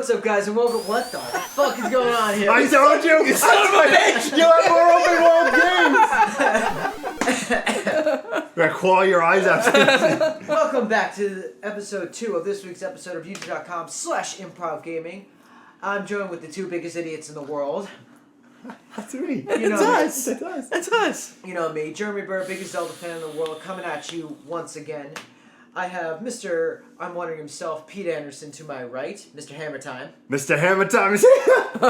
What's up, guys, and welcome. What the fuck is going on here? I told you! You son of a bitch! You have more open world games! Better claw your eyes out. Welcome back to episode 2 of this week's episode of YouTube.com/Improv Gaming. I'm joined with the two biggest idiots in the world. That's me. You know That's us. That's us. You know me, Jeremy Burr, biggest Zelda fan in the world, coming at you once again. I have Mr. I'm wondering himself, Pete Anderson, to my right, Mr. Hammer Time. Mr. Hammer Time is here. And,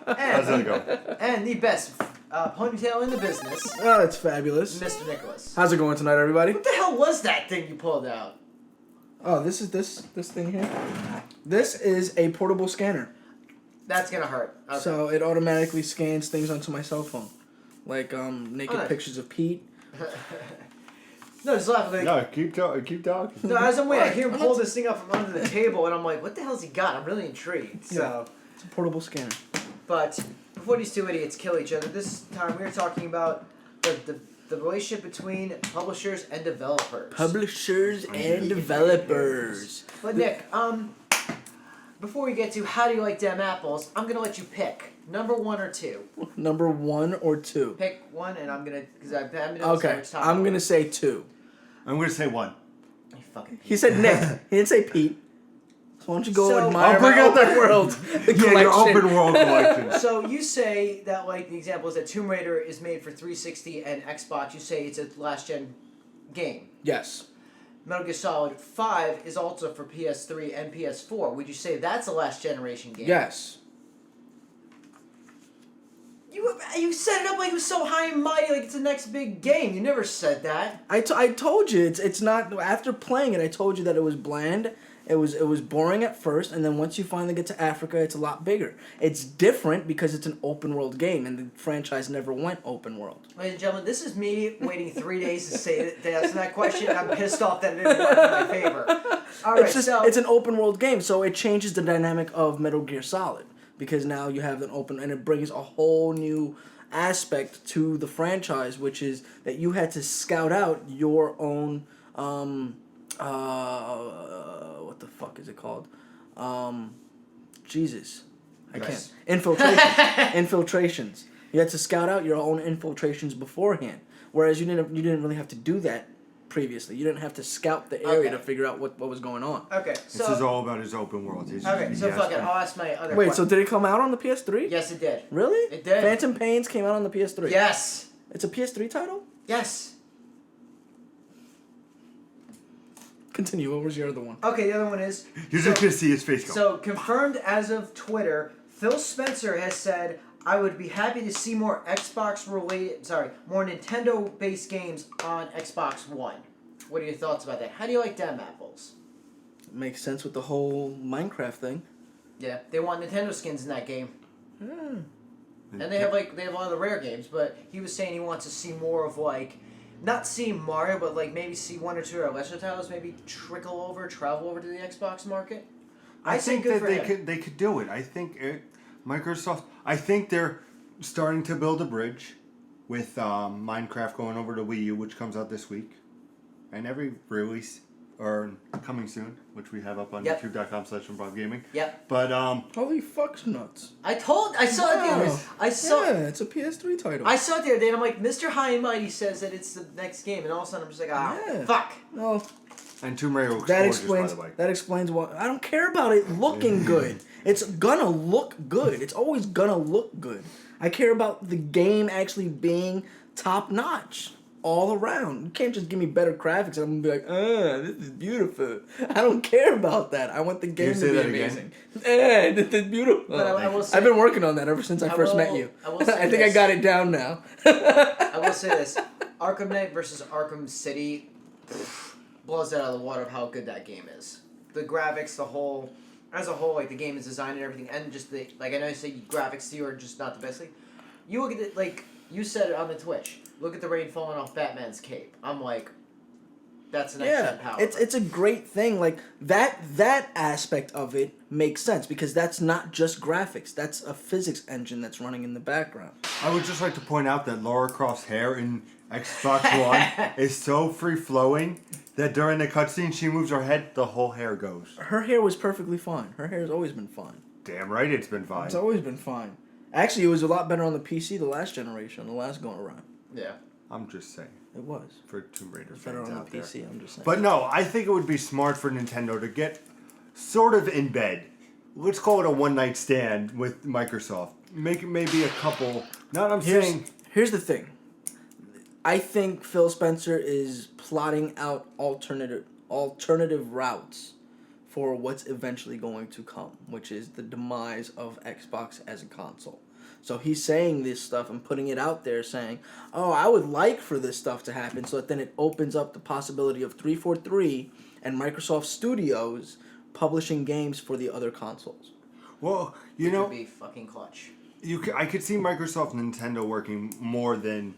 How's that go? And the best ponytail in the business, Oh, it's fabulous. Mr. Nicholas. How's it going tonight, everybody? What the hell was that thing you pulled out? Oh, this is this thing here. This is a portable scanner. That's gonna hurt. Okay. So it automatically scans things onto my cell phone, like naked nice. pictures of Pete. No, just laughing. Like, No, keep talking. no, as I'm waiting, I hear him pull this thing up from under the table, and I'm like, what the hell's he got? I'm really intrigued. So, It's a portable scanner. but before these two idiots kill each other, this time we are talking about the relationship between publishers and developers. Publishers and developers. But Nick, before we get to how do you like them apples, I'm gonna let you pick number 1 or 2. Number 1 or 2? Pick one, and I'm gonna because I've been Okay, I'm gonna say 2. I'm going to say 1. You fucking. He said Nick. He didn't say Pete. So why don't you go So- admire I'll bring my out that- open world? The Yeah, your collection. open world collection. So you say that, like, the example is that Tomb Raider is made for 360 and Xbox. You say it's a last gen game. Yes. Metal Gear Solid 5 is also for PS3 and PS4. Would you say that's a last generation game? Yes. You set it up like it was so high and mighty, like it's the next big game. You never said that. I told you it's not. After playing it, I told you that it was bland. It was boring at first, and then once you finally get to Africa, it's a lot bigger. It's different because it's an open world game, and the franchise never went open world. Ladies and gentlemen, this is me waiting 3 days to answer that question, and I'm pissed off that it didn't work in my favor. All right, It's an open world game, so it changes the dynamic of Metal Gear Solid because now you have an open, and it brings a whole new aspect to the franchise, which is that you had to scout out your own. What the fuck is it called? Jesus, I Nice. can't. Infiltrations. You had to scout out your own infiltrations beforehand, whereas you didn't really have to do that previously. You didn't have to scout the area to figure out what was going on. Okay, This is all about his open world. Okay, so fuck it. I'll ask my other Wait, question. so did it come out on the PS3? Yes, it did. Really? It did. Phantom Pains came out on the PS3. Yes. It's a PS3 title? Yes. Continue. What was your other one? Okay, the other one is... You're just going to see his face go. So, confirmed as of Twitter, Phil Spencer has said, I would be happy to see more more Nintendo-based games on Xbox One. What are your thoughts about that? How do you like them apples? Makes sense with the whole Minecraft thing. Yeah, they want Nintendo skins in that game. Hmm. And they have a lot of the rare games, but he was saying he wants to see more of not see Mario, but maybe see 1 or 2 or lesser titles maybe travel over to the Xbox market. I think good that for him. they could do it. I think Microsoft. I think they're starting to build a bridge with Minecraft going over to Wii U, which comes out this week, and every release or coming soon, which we have up on Yep. YouTube.com/ImprovGaming. Yep. But Holy fuck's nuts. I saw it the other Wow. I saw Yeah, it's a PS3 title. I saw it the other day, and I'm like, Mr. High and Mighty says that it's the next game, and all of a sudden I'm just like, Yeah. fuck. Well, and Tomb Raider looks that gorgeous, explains by the way. that explains why I don't care about it looking good. It's gonna look good. It's always gonna look good. I care about the game actually being top notch all around. You can't just give me better graphics and I'm gonna be like, this is beautiful. I don't care about that. I want the game to say be that amazing. This is beautiful. But I will say, I've been working on that ever since I I first will- met you. I will say I think I this. got it down now. I will say this: Arkham Knight versus Arkham City blows it out of the water of how good that game is. The graphics, as a whole, the game is designed and everything, and just I know you say graphics to you are just not the best thing. You look at it you said it on the Twitch. Look at the rain falling off Batman's cape. I'm like, that's an extra power. It's a great thing. Like that aspect of it makes sense because that's not just graphics. That's a physics engine that's running in the background. I would just like to point out that Lara Croft's hair in Xbox One is so free flowing that during the cutscene she moves her head, the whole hair goes. Her hair was perfectly fine. Her hair's always been fine. Damn right it's been fine. It's always been fine. Actually, it was a lot better on the PC the last generation, the last going around. Yeah. I'm just saying. It was. For Tomb Raider It's better fans on out the there. PC, I'm just saying. But no, I think it would be smart for Nintendo to get sort of in bed. Let's call it a one-night stand with Microsoft. Make it maybe a couple. Not I'm saying. Here's the thing. I think Phil Spencer is plotting out alternative routes for what's eventually going to come, which is the demise of Xbox as a console. So he's saying this stuff and putting it out there saying, oh, I would like for this stuff to happen, so that then it opens up the possibility of 343 and Microsoft Studios publishing games for the other consoles. Well, you Which know, would be fucking clutch. I could see Microsoft and Nintendo working more than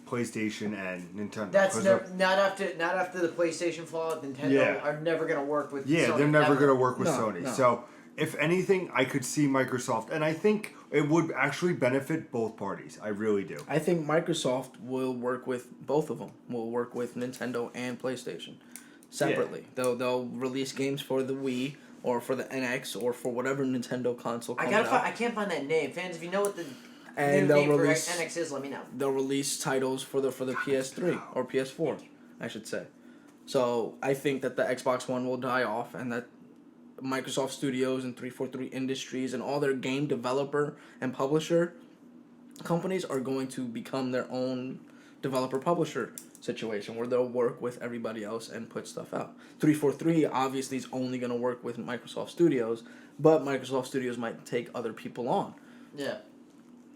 PlayStation and Nintendo. That's 'Cause not after the PlayStation fallout. Nintendo are never gonna work with. yeah, Sony, they're never ever. going to work with No, Sony. no. So, if anything, I could see Microsoft, and I think it would actually benefit both parties. I really do. I think Microsoft will work with both of them. Will work with Nintendo and PlayStation separately. They'll release games for the Wii or for the NX or for whatever Nintendo console comes out. I can't find that name. Fans, if you know what the And new they'll name for release- NX is, let me know. They'll release titles for the PS3 or PS4, I should say. So I think that the Xbox One will die off, and that Microsoft Studios and 343 Industries and all their game developer and publisher companies are going to become their own developer publisher situation where they'll work with everybody else and put stuff out. 343 obviously is only going to work with Microsoft Studios, but Microsoft Studios might take other people on. Yeah,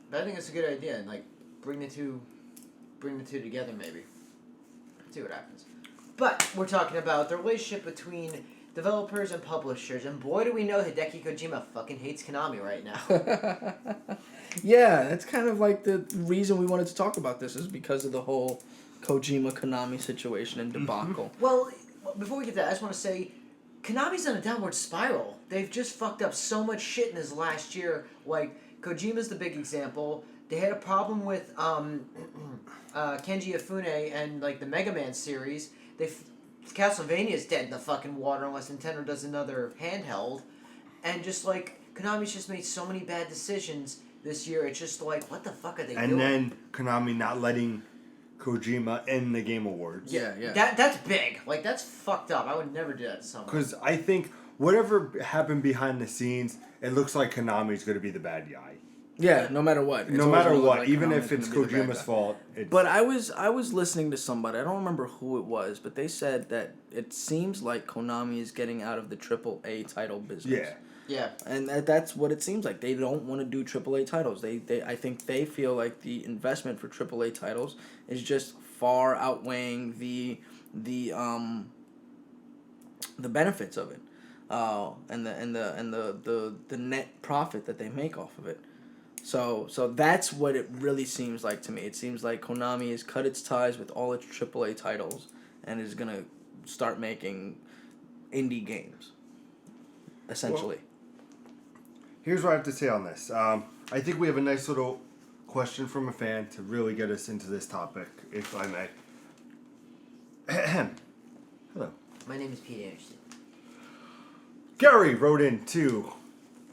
but I think it's a good idea. And like, bring the two together, maybe. See what happens. But we're talking about the relationship between developers and publishers, and boy, do we know Hideki Kojima fucking hates Konami right now. Yeah, that's kind of like the reason we wanted to talk about this is because of the whole Kojima-Konami situation and debacle. Well, before we get to that, I just want to say, Konami's on a downward spiral. They've just fucked up so much shit in this last year. Like, Kojima's the big example. They had a problem with Kenji Ifune and like the Mega Man series. Castlevania's dead in the fucking water unless Nintendo does another handheld. And just like, Konami's just made so many bad decisions this year. It's just like, what the fuck are they doing? And then Konami not letting Kojima in the Game Awards. Yeah. That's big. Like, that's fucked up. I would never do that to someone. Because I think whatever happened behind the scenes, it looks like Konami's going to be the bad guy. Yeah, no matter what. No matter what, even if it's Kojima's fault. But I was listening to somebody, I don't remember who it was, but they said that it seems like Konami is getting out of the AAA title business. Yeah. And that's what it seems like. They don't want to do AAA titles. I think they feel like the investment for AAA titles is just far outweighing the benefits of it, and the net profit that they make off of it. So that's what it really seems like to me. It seems like Konami has cut its ties with all its AAA titles and is gonna start making indie games, essentially. Well, here's what I have to say on this. I think we have a nice little question from a fan to really get us into this topic, if I may. Hello. My name is Pete Anderson. Gary wrote in to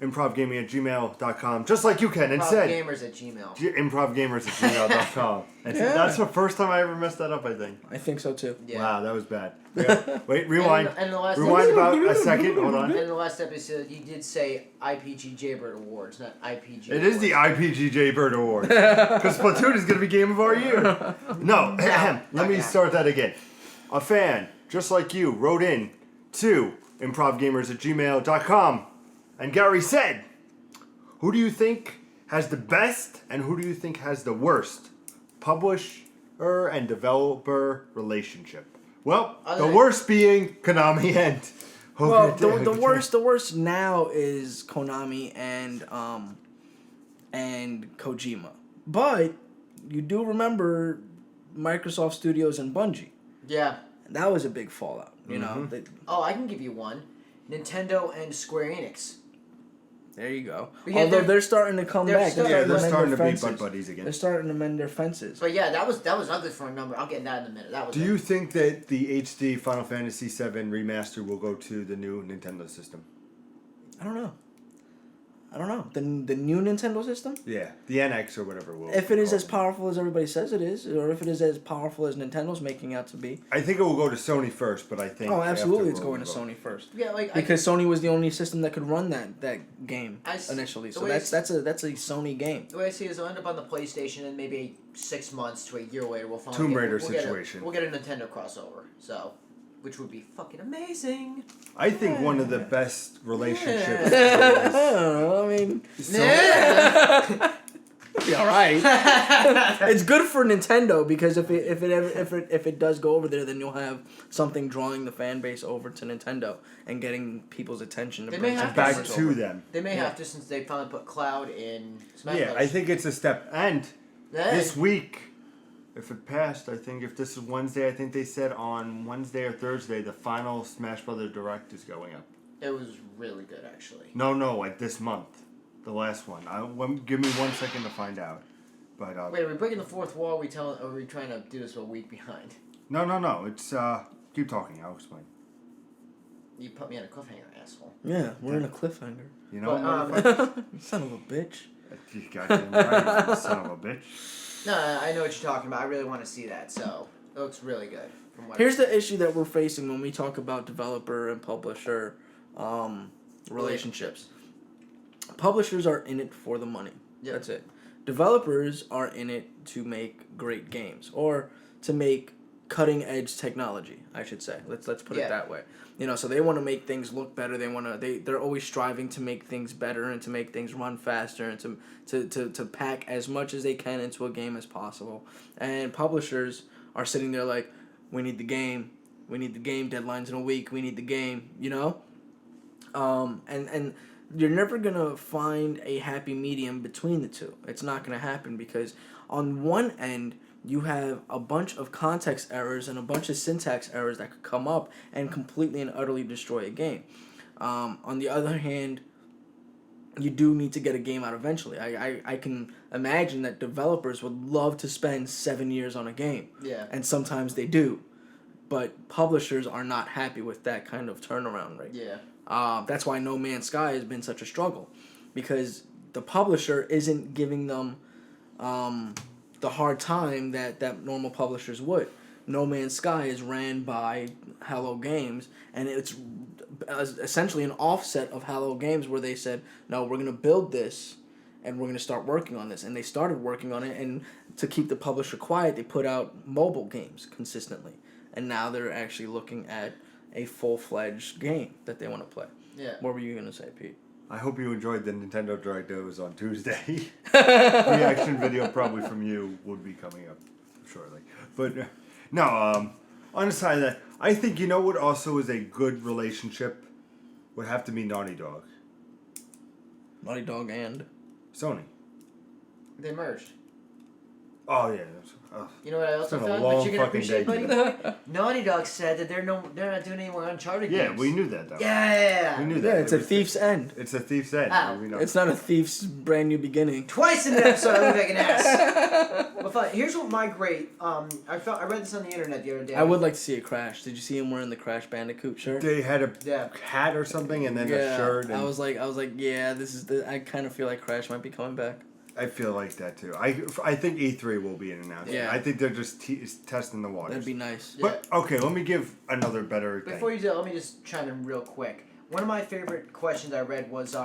improvgaming@gmail.com, just like you can, and said... Improvgamers@gmail. improvgamers@gmail.com. And that's the first time I ever messed that up, I think. I think so too. Yeah. Wow, that was bad. Yeah. Wait, rewind. And the last Rewind episode, about a second. Hold on. in the last episode, you did say IPG Jaybird Awards, not IPG. It is the IPG Bird Award. Because Splatoon is going to be Game of Our Year. No, let me start that again. A fan, just like you, wrote in to improvgamers@gmail.com. And Gary said, who do you think has the best and who do you think has the worst publisher and developer relationship? Well, the worst being Konami and... Well, the worst now is Konami and Kojima. But you do remember Microsoft Studios and Bungie. Yeah. That was a big fallout, you know. I can give you one. Nintendo and Square Enix. There you go. But yeah, Although they're starting to come back. they're mend starting their to be fences. butt buddies again. They're starting to mend their fences. But yeah, that was ugly for a number. I'll get into that in a minute. That was. Do you think that the HD Final Fantasy VII remaster will go to the new Nintendo system? I don't know. The new Nintendo system? Yeah, the NX or whatever will. If it is call as powerful as everybody says it is, or if it is as powerful as Nintendo's making out to be. I think it will go to Sony first, but I think. Oh, absolutely, it's afterward going to we'll go. Sony first. Yeah, like Because Sony was the only system that could run that game I s- initially. the So way that's a Sony game. the way I see it is, it'll end up on the PlayStation, and maybe 6 months to a year later, we'll finally Tomb Raider we'll situation. We'll get a Nintendo crossover. So, which would be fucking amazing. I think one of the best relationships. I is don't know. I mean, Yeah. it'll be all right. It's good for Nintendo because if it does go over there, then you'll have something drawing the fan base over to Nintendo and getting people's attention to They bring may some have back gamers to over. them. They may Yeah. have to, since they finally put Cloud in Smash Yeah, Bros. I think it's a step. And Hey. this week, if it passed, I think if this is Wednesday, I think they said on Wednesday or Thursday the final Smash Brothers Direct is going up. It was really good, actually. No, like this month, the last one. Give me 1 second to find out. But Wait, are we breaking the fourth wall? Or are we trying to do this a week behind? no. It's keep talking. I'll explain. You put me on a cliffhanger, asshole. Yeah, we're in a cliffhanger. You know, But, motherfucker? You son of a bitch. You goddamn right, you son of a bitch. No, I know what you're talking about. I really want to see that, so it looks really good. From what Here's the issue that we're facing when we talk about developer and publisher relationships. Publishers are in it for the money. Yep. That's it. Developers are in it to make great games or to make cutting edge technology, I should say. Let's put it that way. You know, so they want to make things look better. They're always striving to make things better and to make things run faster and to pack as much as they can into a game as possible. And publishers are sitting there like, we need the game, deadlines in a week, we need the game, you know? And you're never going to find a happy medium between the two. It's not going to happen because on one end, you have a bunch of context errors and a bunch of syntax errors that could come up and completely and utterly destroy a game. On the other hand, you do need to get a game out eventually. I can imagine that developers would love to spend 7 years on a game. Yeah. And sometimes they do. But publishers are not happy with that kind of turnaround rate. Yeah. That's why No Man's Sky has been such a struggle. Because the publisher isn't giving them the hard time that normal publishers would. No Man's Sky is ran by Hello Games, and it's essentially an offset of Hello Games where they said, no, we're going to build this, and we're going to start working on this. And they started working on it, and to keep the publisher quiet, they put out mobile games consistently. And now they're actually looking at a full-fledged game that they want to play. Yeah. What were you going to say, Pete? I hope you enjoyed the Nintendo Direct that was on Tuesday. Reaction video probably from you would be coming up shortly. But no, on the side of that, I think you know what also is a good relationship would have to be Naughty Dog. Naughty Dog and? Sony. They merged. Oh yeah. You know what I also It's been a found? long Which you're gonna fucking appreciate, day buddy? Naughty Dog said that they're not doing any more Uncharted Yeah, games. we knew that though. Yeah. We knew Yeah, that. it's a thief's end. It's a thief's end. Ow. We know. It's not a thief's brand new beginning. Twice in an episode, I look like an ass. But fine. Here's what my great. I read this on the internet the other day. I would like to see a Crash. Did you see him wearing the Crash Bandicoot shirt? They had a Yeah. hat or something, and then a shirt. And I was like, yeah, this is I kind of feel like Crash might be coming back. I feel like that too. I think E3 will be an announcement. Yeah. I think they're just testing the waters. That'd be nice. But okay, let me give another better thing. Before you do, let me just chime in real quick. One of my favorite questions I read was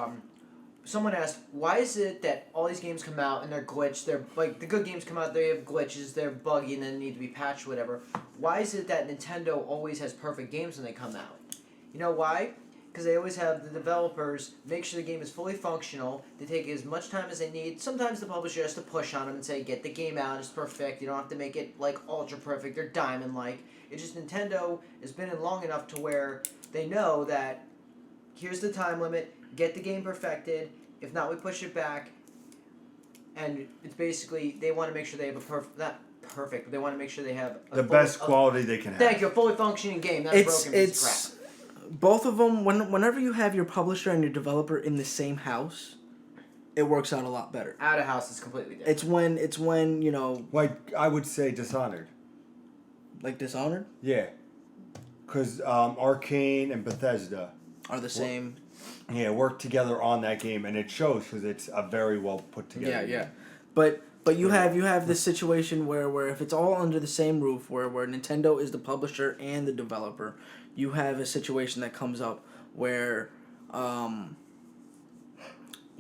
someone asked, why is it that all these games come out and they're glitched? They're like the good games come out, they have glitches, they're buggy, and then need to be patched, whatever. Why is it that Nintendo always has perfect games when they come out? You know why? Because they always have the developers make sure the game is fully functional. They take as much time as they need. Sometimes the publisher has to push on them and say, get the game out, it's perfect. You don't have to make it like ultra perfect or diamond like. It's just Nintendo has been in long enough to where they know that here's the time limit, get the game perfected. If not, we push it back. And it's basically, they want to make sure they have a not perfect, but they want to make sure they have the best quality they can have. Thank you, a fully functioning game, not a broken piece of crap. both of them, whenever you have your publisher and your developer in the same house, it works out a lot better. Out of house is completely different. It's when you know, Like, I would say Dishonored. like Dishonored Yeah. Because Arcane and Bethesda, are the same. yeah, work together on that game, and it shows because it's a very well put together game. But you have this situation where if it's all under the same roof, where Nintendo is the publisher and the developer, you have a situation that comes up where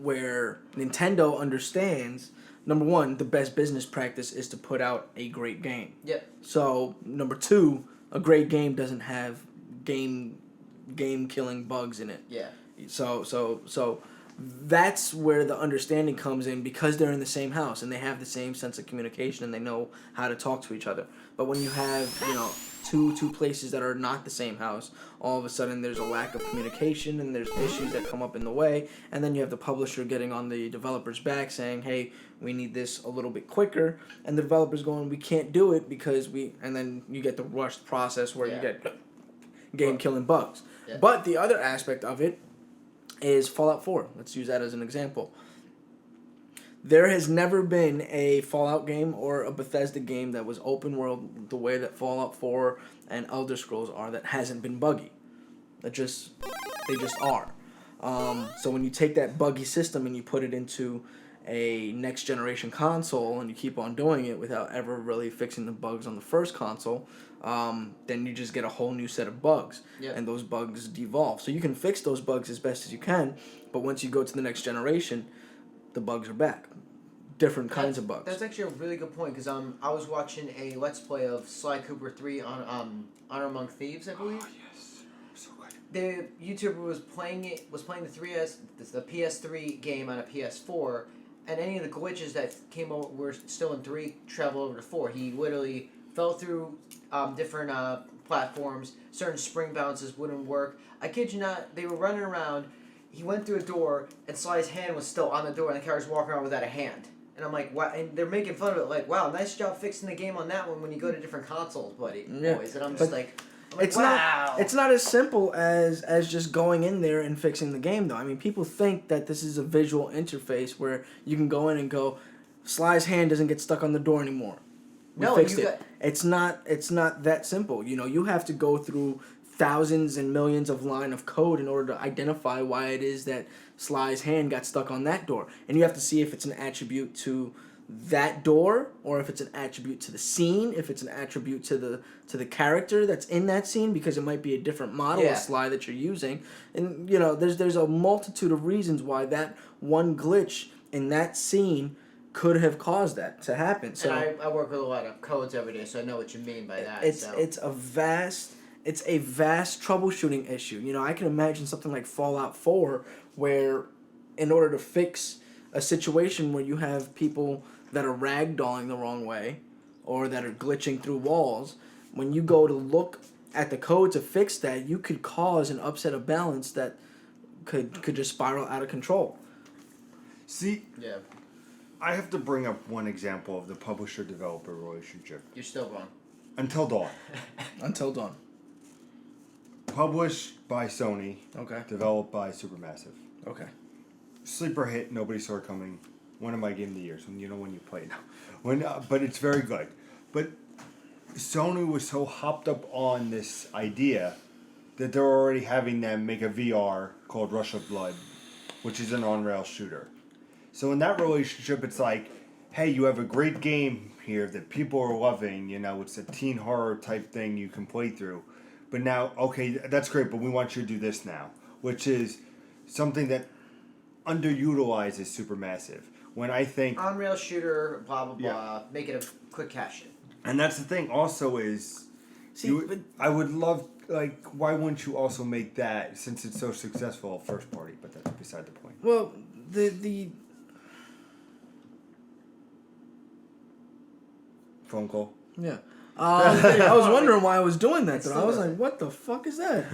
Nintendo understands, number one, the best business practice is to put out a great game. Yep. So number two, a great game doesn't have game killing bugs in it. Yeah. So that's where the understanding comes in, because they're in the same house and they have the same sense of communication and they know how to talk to each other. But when you have, you know, two places that are not the same house, all of a sudden there's a lack of communication and there's issues that come up in the way, and then you have the publisher getting on the developer's back saying, hey, we need this a little bit quicker, and the developer's going, we can't do it because and then you get the rushed process where you get game killing bugs. Yeah. But the other aspect of it is Fallout 4. Let's use that as an example. There has never been a Fallout game or a Bethesda game that was open world the way that Fallout 4 and Elder Scrolls are that hasn't been buggy. They just are. So when you take that buggy system and you put it into a next generation console and you keep on doing it without ever really fixing the bugs on the first console, then you just get a whole new set of bugs. Yep. And those bugs devolve. So you can fix those bugs as best as you can, but once you go to the next generation, the bugs are back. Different kinds of bugs. That's actually a really good point, because I was watching a Let's Play of Sly Cooper 3 on Honor Among Thieves, I believe. Oh, yes. So good. The YouTuber was playing the the PS3 game on a PS4, and any of the glitches that came over were still in 3 travel over to 4. He literally fell through different platforms. Certain spring bounces wouldn't work. I kid you not, they were running around. He went through a door, and Sly's hand was still on the door, and the character's walking around without a hand. And I'm like, wow, and they're making fun of it, like, wow, nice job fixing the game on that one when you go to different consoles, buddy, boys. And I'm just like, wow. It's not as simple as just going in there and fixing the game, though. I mean, people think that this is a visual interface where you can go in and go, Sly's hand doesn't get stuck on the door anymore. We fixed it. It's not that simple. You know, you have to go through thousands and millions of line of code in order to identify why it is that Sly's hand got stuck on that door. And you have to see if it's an attribute to that door, or if it's an attribute to the scene, if it's an attribute to the character that's in that scene, because it might be a different model of Sly that you're using. And, you know, there's a multitude of reasons why that one glitch in that scene could have caused that to happen. So and I work with a lot of codes every day, so I know what you mean by that. It's a vast troubleshooting issue. You know, I can imagine something like Fallout 4, where in order to fix a situation where you have people that are ragdolling the wrong way or that are glitching through walls, when you go to look at the code to fix that, you could cause an upset of balance that could just spiral out of control. See, Yeah. I have to bring up one example of the publisher-developer relationship. You're still wrong. Until Dawn. Until Dawn. Published by Sony. Okay. Developed by Supermassive. Okay. Sleeper hit, nobody saw it coming. One of my game of the years, when you play now. But it's very good. But Sony was so hopped up on this idea that they're already having them make a VR called Rush of Blood, which is an on-rail shooter. So in that relationship, it's like, hey, you have a great game here that people are loving. You know, it's a teen horror type thing you can play through. But now, okay, that's great, but we want you to do this now, which is something that underutilizes Supermassive. When I think on-rail shooter, blah blah blah, make it a quick cash in. And that's the thing. Also, is I would love, like, why wouldn't you also make that, since it's so successful, first party? But that's beside the point. Well, the Phone call. Yeah. I was wondering why I was doing that. Though. I was like, "What the fuck is that?"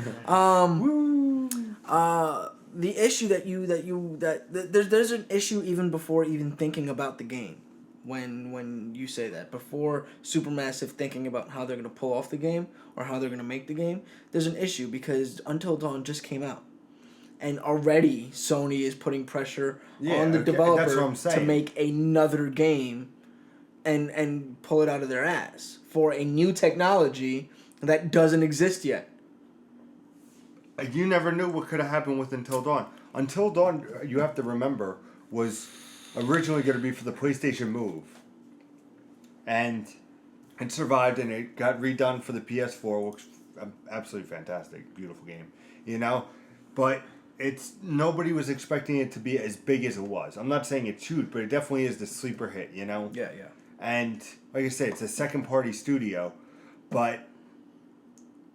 The issue there's an issue even before even thinking about the game. when you say that. Before Supermassive thinking about how they're gonna pull off the game or how they're gonna make the game, there's an issue because Until Dawn just came out, and already Sony is putting pressure on the that's developer what I'm saying. to make another game, and pull it out of their ass for a new technology that doesn't exist yet. You never knew what could have happened with Until Dawn. Until Dawn, you have to remember, was originally going to be for the PlayStation Move. And it survived and it got redone for the PS4, which is absolutely fantastic. Beautiful game. You know? But nobody was expecting it to be as big as it was. I'm not saying it's huge, but it definitely is the sleeper hit, you know? Yeah. And like I said, it's a second party studio, but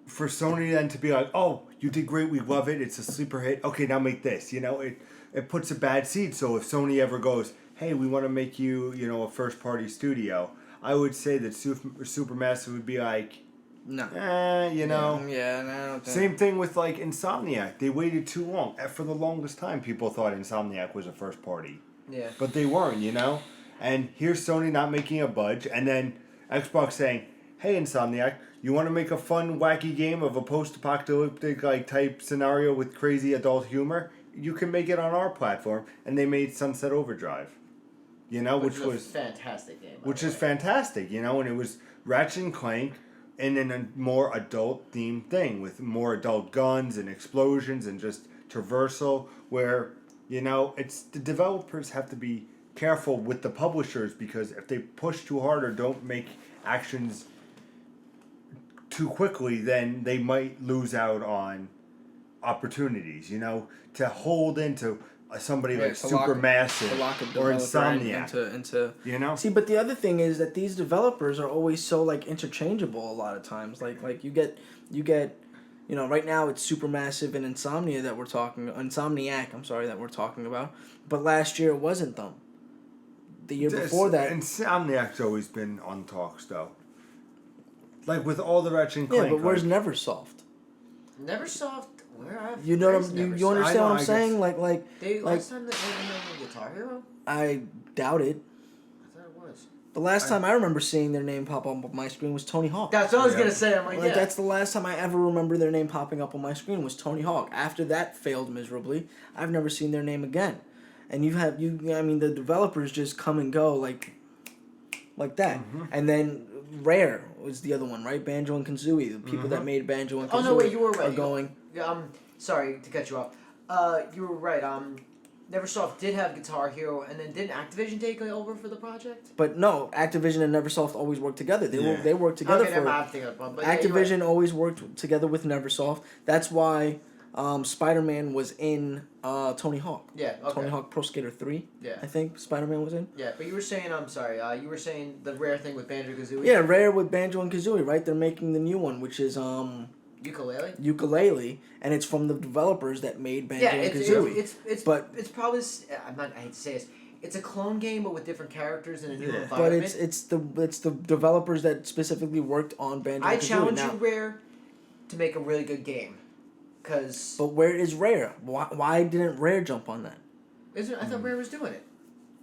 for Sony then to be like, oh, you did great, we love it, it's a sleeper hit, okay, now make this, you know, it puts a bad seed. So if Sony ever goes, hey, we want to make you, you know, a first party studio, I would say that Supermassive would be like, No. you know. Yeah, no, I don't think. Same thing with like Insomniac. They waited too long. For the longest time, people thought Insomniac was a first party. Yeah. But they weren't, you know? And here's Sony not making a budge, and then Xbox saying, hey, Insomniac, you want to make a fun, wacky game of a post-apocalyptic like type scenario with crazy adult humor? You can make it on our platform. And they made Sunset Overdrive, you know, which was a fantastic game. which is fantastic, you know, and it was Ratchet and Clank and in a more adult-themed thing with more adult guns and explosions and just traversal where, you know, it's the developers have to be careful with the publishers because if they push too hard or don't make actions too quickly, then they might lose out on opportunities, you know, to hold into somebody like Supermassive or Insomniac. Into you know? See, but the other thing is that these developers are always so like interchangeable a lot of times. Like you get you know, right now it's Supermassive and Insomniac that we're talking about. But last year it wasn't them. The year before that, Insomniac's always been on talks though. Like with all the Ratchet and Clank. yeah, but where's Neversoft? Neversoft. You know what you understand what I'm saying? Like last time they made Guitar Hero? I doubt it. I thought it was. The last time I remember seeing their name pop up on my screen was Tony Hawk. That's what I was gonna say. I'm like, that's the last time I ever remember their name popping up on my screen was Tony Hawk. After that failed miserably, I've never seen their name again. And the developers just come and go like that. Mm-hmm. And then Rare was the other one, right? Banjo and Kazooie, the people that made Banjo and Kazooie. Oh no, wait, you were right. Are going. Sorry to cut you off. You were right. Neversoft did have Guitar Hero, and then didn't Activision take over for the project? But no, Activision and Neversoft always worked together. They worked together for. Activision always worked together with Neversoft. That's why Spider-Man was in Tony Hawk. Yeah. Okay. Tony Hawk Pro Skater 3. Yeah. I think Spider-Man was in. Yeah, but you were saying you were saying the Rare thing with Banjo-Kazooie. Yeah, Rare with Banjo and Kazooie, right? They're making the new one, which is Ukulele, and it's from the developers that made Banjo and Kazooie. It's probably I hate to say this. It's a clone game, but with different characters in a new environment. But it's the developers that specifically worked on Banjo and Kazooie. I challenge you, Rare, to make a really good game, But where is Rare? Why didn't Rare jump on that? I thought Rare was doing it.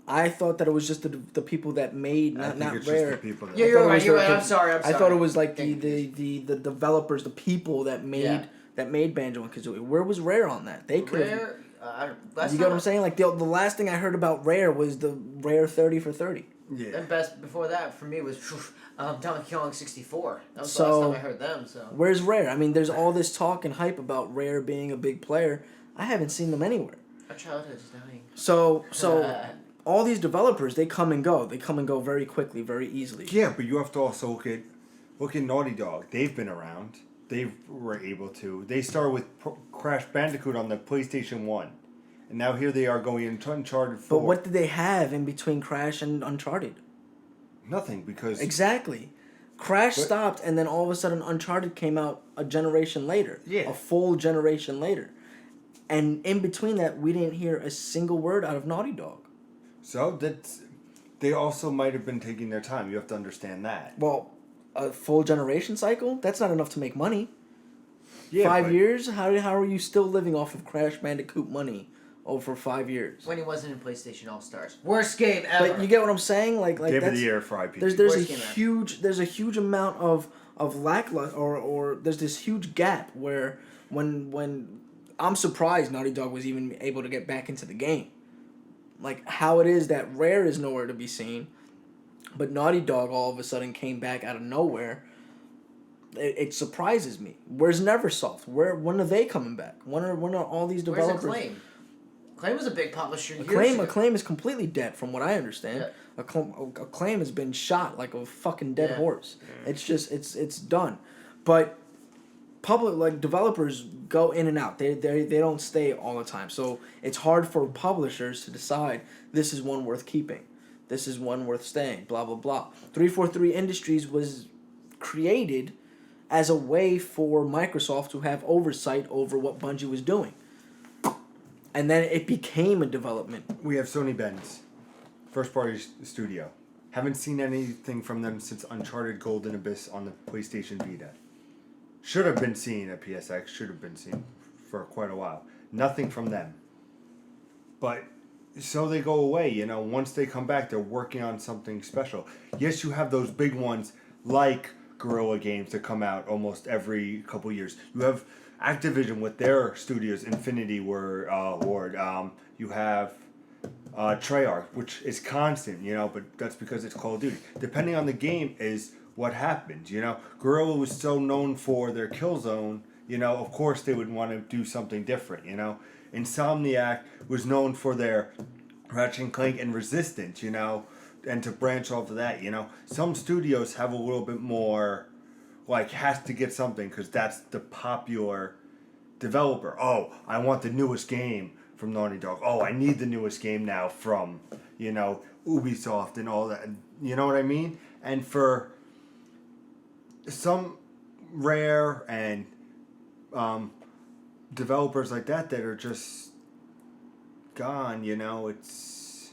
I thought that it was just the people that made not Rare. Yeah, you're right. I'm sorry. I thought it was like the developers, the people that made Banjo and Kazooie. Where was Rare on that? They could. Rare. You get what I'm saying? Like the last thing I heard about Rare was the Rare 30 for 30. Yeah. And best before that for me was Donkey Kong 64. That was the last time I heard them. So where's Rare? I mean, there's all this talk and hype about Rare being a big player. I haven't seen them anywhere. Our childhood is dying. So. All these developers, they come and go. They come and go very quickly, very easily. Yeah, but you have to also look at Naughty Dog. They've been around. They were able to. They started with Crash Bandicoot on the PlayStation 1. And now here they are going into Uncharted 4. But what did they have in between Crash and Uncharted? Nothing, because... Exactly. Crash stopped, and then all of a sudden Uncharted came out a generation later. Yeah. A full generation later. And in between that, we didn't hear a single word out of Naughty Dog. So they also might have been taking their time. You have to understand that. Well, a full generation cycle? That's not enough to make money. Yeah, 5 years? How are you still living off of Crash Bandicoot money over 5 years. When he wasn't in PlayStation All Stars, worst game ever. But you get what I'm saying? Like Game of that's, the year for IPG. there's a Worst game ever. huge amount of lackluster or there's this huge gap where when I'm surprised Naughty Dog was even able to get back into the game. Like how it is that Rare is nowhere to be seen, but Naughty Dog all of a sudden came back out of nowhere. It surprises me. Where's Neversoft? When are they coming back? When are all these developers? Where's Acclaim? Acclaim was a big publisher. Acclaim is completely dead, from what I understand. Yeah. Acclaim has been shot like a fucking dead Yeah. horse. It's just it's done. But developers go in and out. They don't stay all the time. So it's hard for publishers to decide this is one worth keeping, this is one worth staying. Blah blah blah. 343 Industries was created as a way for Microsoft to have oversight over what Bungie was doing. And then it became a development. We have Sony Benz, first party studio. Haven't seen anything from them since Uncharted Golden Abyss on the PlayStation Vita. Should have been seen at PSX, should have been seen for quite a while. Nothing from them. But so they go away, you know, once they come back, they're working on something special. Yes, you have those big ones like Guerrilla Games that come out almost every couple years. You have Activision with their studios, Infinity Ward. You have Treyarch, which is constant, you know, but that's because it's Call of Duty. Depending on the game is what happens, you know. Guerrilla was so known for their Killzone, you know, of course they would want to do something different, you know. Insomniac was known for their Ratchet and Clank and Resistance, you know, and to branch off of that, you know. Some studios have a little bit more, like, has to get something because that's the popular developer. Oh, I want the newest game from Naughty Dog. Oh, I need the newest game now from, you know, Ubisoft and all that. You know what I mean? And for some Rare and developers like that are just gone, you know, it's...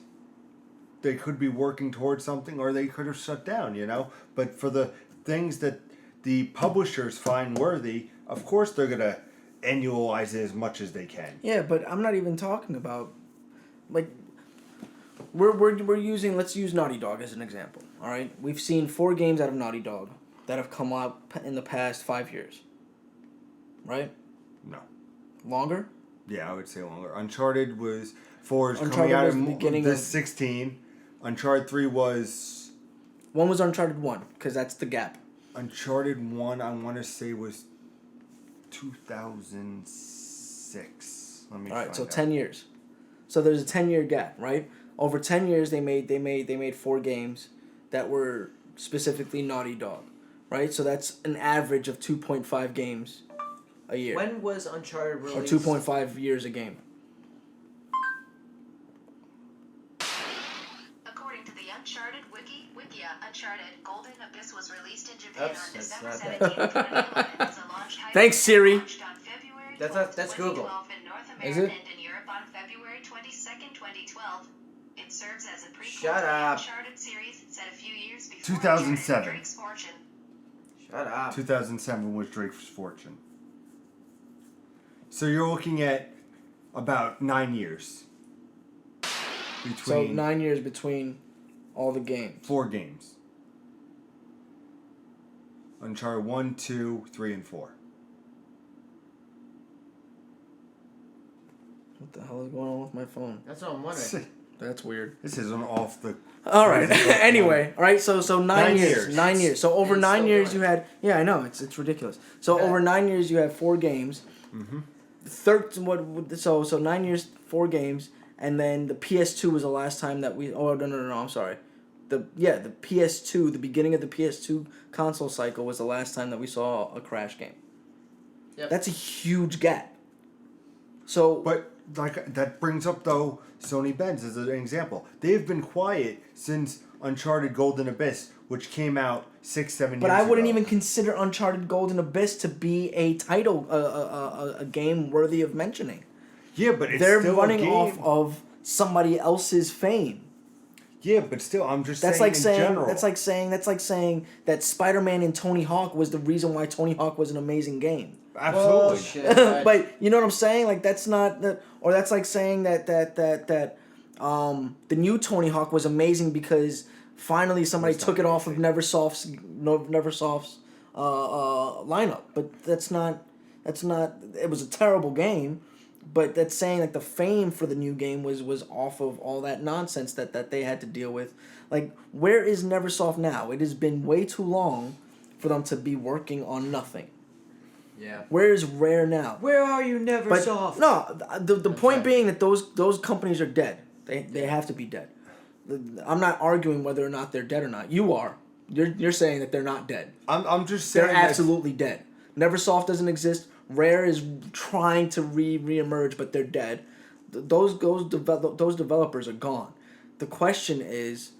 They could be working towards something or they could have shut down, you know? But for the things that the publishers find worthy, of course they're going to annualize it as much as they can. Yeah, but I'm not even talking about, like, we're using, let's use Naughty Dog as an example, all right? We've seen 4 games out of Naughty Dog that have come out in the past 5 years, right? No. Longer? Yeah, I would say longer. Uncharted was 4 is Uncharted coming out was in the beginning this of- 16. Uncharted 3 was... One was Uncharted 1, because that's the gap. Uncharted 1, I want to say, was 2006. Let me All right, find so out. 10 years. So there's a 10-year gap, right? Over 10 years, they made 4 games that were specifically Naughty Dog, right? So that's an average of 2.5 games a year. When was Uncharted Or released? 2.5 years a game. According to the Uncharted Wikia, Uncharted Golden Abyss was released in Japan Oops, on that's December not 17, that. 2011 as a launch title. Thanks, Siri. Launched on February That's 12th, that's Google. 2012 in North Is America it? and in Europe on February 22nd, 2012. It serves as a prequel Shut to the up. Uncharted series set a few years before 2007. Uncharted Drake's Fortune. Shut up. 2007 was Drake's Fortune. So you're looking at about 9 years. So Between 9 years between all the games. 4 games. Uncharted 1, 2, 3, and 4. What the hell is going on with my phone? That's what I'm wondering. That's weird. This is an off the... All right. Anyway, all right. So 9 9 years. years. 9 years. So over And 9 still years going. you had. Yeah, I know it's ridiculous. So Yeah. over 9 years you had 4 games. Mm-hmm. 13. So 9 years, 4 games, and then the PS2 was the last time that we. Oh no! I'm sorry. The PS2, the beginning of the PS2 console cycle was the last time that we saw a Crash game. Yep. That's a huge gap. So. But like that brings up though Sony Benz as an example. They've been quiet since Uncharted Golden Abyss, which came out 6-7 years ago. But I wouldn't even consider Uncharted Golden Abyss to be a title, a game worthy of mentioning. Yeah, but it's They're still running a game. off of somebody else's fame. Yeah, but still, I'm just That's saying like in saying general. that's like saying that Spider-Man and Tony Hawk was the reason why Tony Hawk was an amazing game. Absolutely. Bullshit. But you know what I'm saying? Like that's not the, or that's like saying that the new Tony Hawk was amazing because finally somebody That's took not it off of amazing. Neversoft's lineup. But that's not. It was a terrible game, but that's saying like the fame for the new game was off of all that nonsense that they had to deal with. Like, where is Neversoft now? It has been way too long for them to be working on nothing. Yeah. Where is Rare now? Where are you, But Neversoft? no, the point right. being that those companies are dead. They have to be dead. I'm not arguing whether or not they're dead or not. You are. You're saying that they're not dead. I'm just saying They're absolutely dead. Neversoft doesn't exist. Rare is trying to reemerge, but they're dead. Those developers are gone. The question is,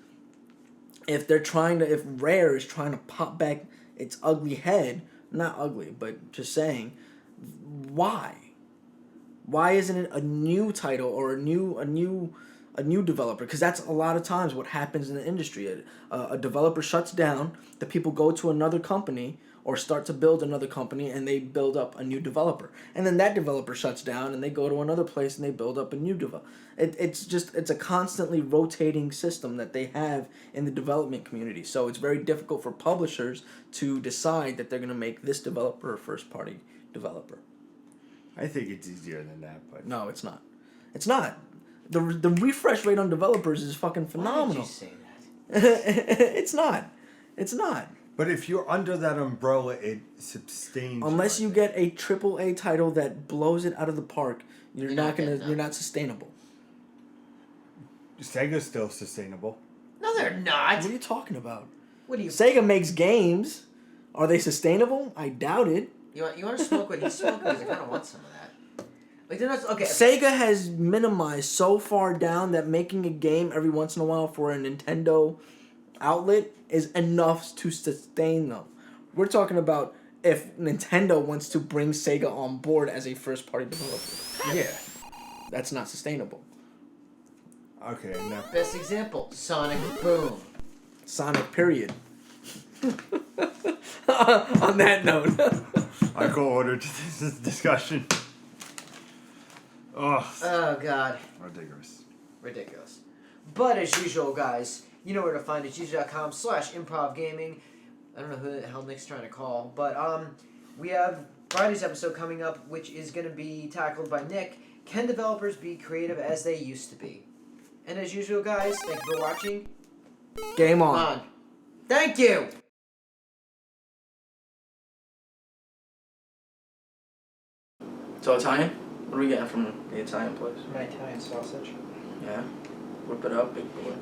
if Rare is trying to pop back its ugly head, not ugly, but just saying, why? Why isn't it a new title or a new developer? Because that's a lot of times what happens in the industry. A developer shuts down, the people go to another company or start to build another company, and they build up a new developer. And then that developer shuts down, and they go to another place, and they build up a new developer. It's a constantly rotating system that they have in the development community. So it's very difficult for publishers to decide that they're going to make this developer a first-party developer. I think it's easier than that, but No, it's not. It's not. The refresh rate on developers is fucking phenomenal. Why did you say that? It's not. It's not. But if you're under that umbrella, it sustains. Unless you, you get a AAA title that blows it out of the park, you're not getting that. you're not sustainable. Sega's still sustainable. No, they're not. What are you talking about? What do you? Sega makes games. Are they sustainable? I doubt it. You want to smoke what he's smoking? Because I kind of want some of that. Like they're not okay. Sega has minimized so far down that making a game every once in a while for a Nintendo outlet is enough to sustain them. We're talking about if Nintendo wants to bring Sega on board as a first-party developer. Yeah. That's not sustainable. Okay. Now, Best example: Sonic Boom. Sonic, period. On that note. I call order to this discussion. Oh. Oh God. Ridiculous. But as usual, guys, you know where to find us. youtube.com/improv gaming. I don't know who the hell Nick's trying to call, but we have Friday's episode coming up, which is going to be tackled by Nick. Can developers be creative as they used to be? And as usual, guys, thank you for watching. Game Come on. on. Thank you. So Italian? What are we getting from the Italian place? My Italian sausage. Yeah. Whip it up, big boy.